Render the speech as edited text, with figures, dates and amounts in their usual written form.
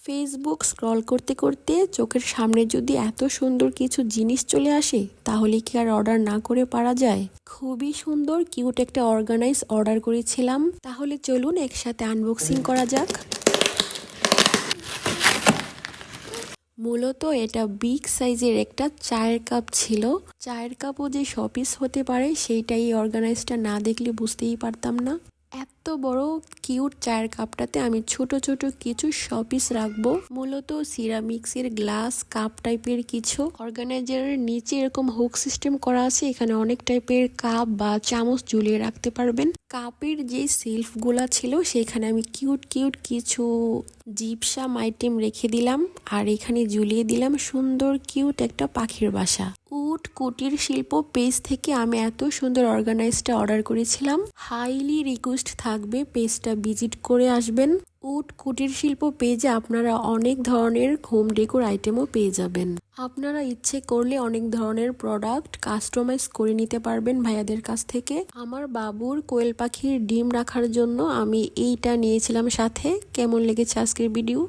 Facebook scroll করতে করতে চোখের সামনে যদি এত সুন্দর কিছু জিনিস চলে আসে তাহলে কি আর অর্ডার না করে পারা যায়। খুবই সুন্দর কিউট একটা অর্গানাইজ অর্ডার করেছিলাম, তাহলে চলুন একসাথে আনবক্সিং করা যাক। মূলত এটা বিগ সাইজের একটা চায়ের কাপ ছিল। চায়ের কাপও যে শপিস হতে পারে সেইটাই অর্গানাইজটা না দেখলে বুঝতেই পারতাম না। এত বড় কিউট চায়ের কাপটাতে আমি ছোট ছোট কিছু শপিস রাখবো, মূলত সিরামিক্সের গ্লাস কাপ টাইপের কিছু। অর্গানাইজারের নিচে এরকম হুক সিস্টেম করা আছে, এখানে অনেক টাইপের কাপ বা চামচ ঝুলিয়ে রাখতে পারবেন। কাপের যে সেলফ গুলা ছিল সেখানে আমি কিউট কিউট কিছু জিপসাম আইটেম রেখে দিলাম, আর এখানে ঝুলিয়ে দিলাম সুন্দর কিউট একটা পাখির বাসা। উড কুটির শিল্প পেজ থেকে আমি এত সুন্দর অর্গানাইজটা অর্ডার করেছিলাম। হাইলি রিকোয়েস্ট থাকবে পেজটা ভিজিট করে আসবেন। উড কুটির শিল্প পেজে আপনারা অনেক ধরনের হোম ডেকোর আইটেমও পেয়ে যাবেন। আপনারা ইচ্ছে করলে অনেক ধরনের প্রোডাক্ট কাস্টমাইজ করে নিতে পারবেন ভাইয়াদের কাছ থেকে। আমার বাবুর কোয়েল পাখির ডিম রাখার জন্য আমি এইটা নিয়েছিলাম সাথে। কেমন লেগেছে আজকের ভিডিও?